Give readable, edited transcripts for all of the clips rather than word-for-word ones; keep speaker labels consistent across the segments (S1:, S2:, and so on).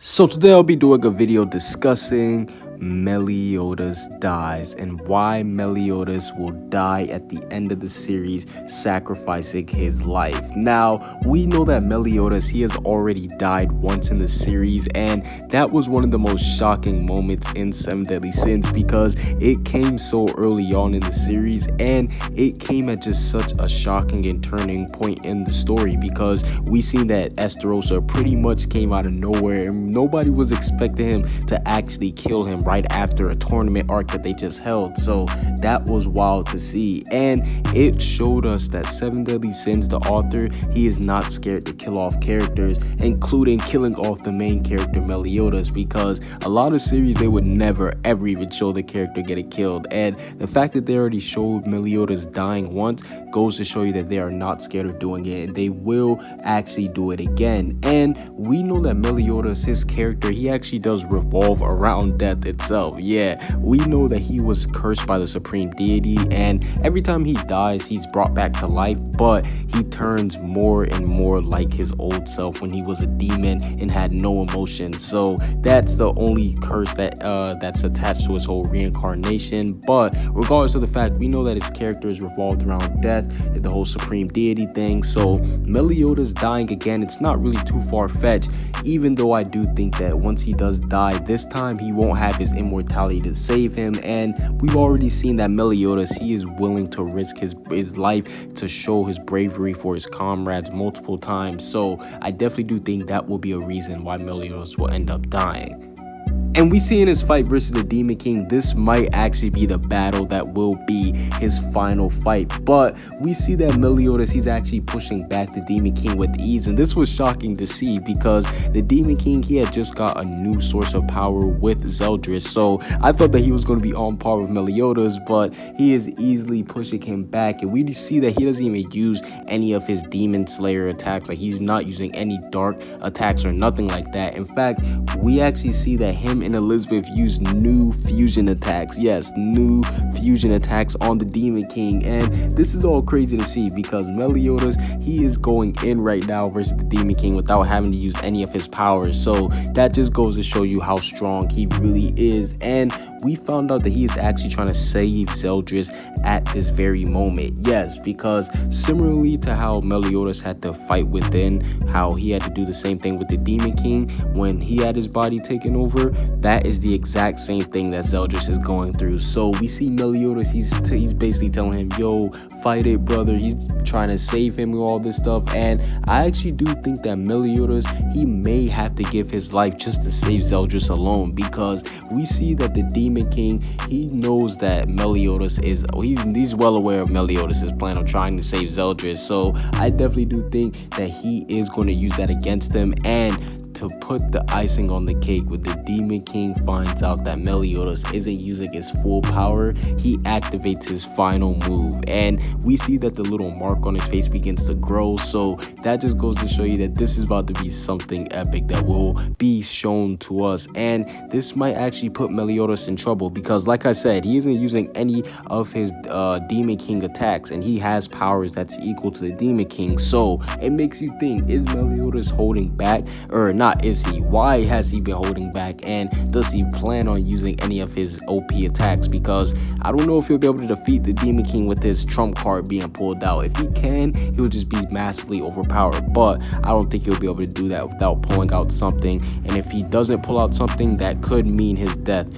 S1: So today I'll be doing a video discussing Meliodas dies and why Meliodas will die at the end of the series, sacrificing his life. Now, we know that Meliodas, he has already died once in the series, and that was one of the most shocking moments in Seven Deadly Sins because it came so early on in the series, and it came at just such a shocking and turning point in the story because we seen that Esterosa pretty much came out of nowhere and nobody was expecting him to actually kill him right after a tournament arc that they just held. So that was wild to see, and it showed us that Seven Deadly Sins, the author, he is not scared to kill off characters, including killing off the main character Meliodas, because a lot of series they would never ever even show the character getting killed, and the fact that they already showed Meliodas dying once goes to show you that they are not scared of doing it and they will actually do it again. And we know that Meliodas, his character, he actually does revolve around death itself. Yeah, we know that he was cursed by the supreme deity, and every time he dies he's brought back to life, but he turns more and more like his old self when he was a demon and had no emotion. So that's the only curse that that's attached to his whole reincarnation. But regardless of the fact, we know that his character is revolved around death, the whole supreme deity thing. So Meliodas dying again, it's not really too far-fetched, even though I do think that once he does die, this time he won't have his immortality to save him. And we've already seen that Meliodas, he is willing to risk his life to show his bravery for his comrades multiple times. So I definitely do think that will be a reason why Meliodas will end up dying. And we see in his fight versus the Demon King, this might actually be the battle that will be his final fight. But we see that Meliodas, he's actually pushing back the Demon King with ease. And this was shocking to see because the Demon King, he had just got a new source of power with Zeldris. So I thought that he was going to be on par with Meliodas, but he is easily pushing him back. And we see that he doesn't even use any of his Demon Slayer attacks. Like, he's not using any dark attacks or nothing like that. In fact, we actually see that him and Elizabeth use new fusion attacks. Yes, new fusion attacks on the Demon King, and this is all crazy to see because Meliodas, he is going in right now versus the Demon King without having to use any of his powers. So that just goes to show you how strong he really is. And we found out that he is actually trying to save Zeldris at this very moment. Yes, because similarly to how Meliodas had to fight within, how he had to do the same thing with the Demon King when he had his body taken over, that is the exact same thing that Zeldris is going through. So we see Meliodas, he's basically telling him, yo, fight it, brother. He's trying to save him and all this stuff. And I actually do think that Meliodas, he may have to give his life just to save Zeldris alone, because we see that the Demon King, he knows that Meliodas is, he's well aware of Meliodas' plan of trying to save Zeldris. So I definitely do think that he is going to use that against him. And to put the icing on the cake, when the Demon King finds out that Meliodas isn't using his full power, he activates his final move, and we see that the little mark on his face begins to grow. So that just goes to show you that this is about to be something epic that will be shown to us, and this might actually put Meliodas in trouble because, like I said, he isn't using any of his Demon King attacks, and he has powers that's equal to the Demon King. So it makes you think, is Meliodas holding back, or not? Is he? Why has he been holding back? And does he plan on using any of his OP attacks? Because I don't know if he'll be able to defeat the Demon King with his trump card being pulled out. If he can, he'll just be massively overpowered, but I don't think he'll be able to do that without pulling out something. And if he doesn't pull out something, that could mean his death,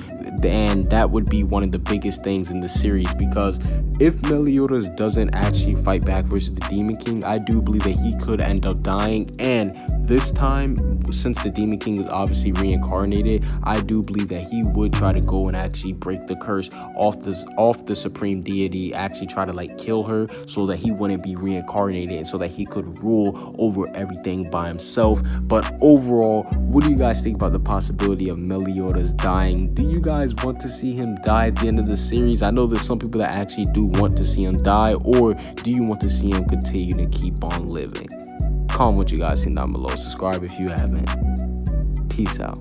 S1: and that would be one of the biggest things in the series, because if Meliodas doesn't actually fight back versus the Demon King, I do believe that he could end up dying. And this time, since the Demon King is obviously reincarnated, I do believe that he would try to go and actually break the curse off the supreme deity, actually try to like kill her so that he wouldn't be reincarnated and so that he could rule over everything by himself. But overall, what do you guys think about the possibility of Meliodas dying? Do you guys want to see him die at the end of the series? I know there's some people that actually do want to see him die, or do you want to see him continue to keep on living? Comment what you guys think down below. Subscribe if you haven't. Peace out.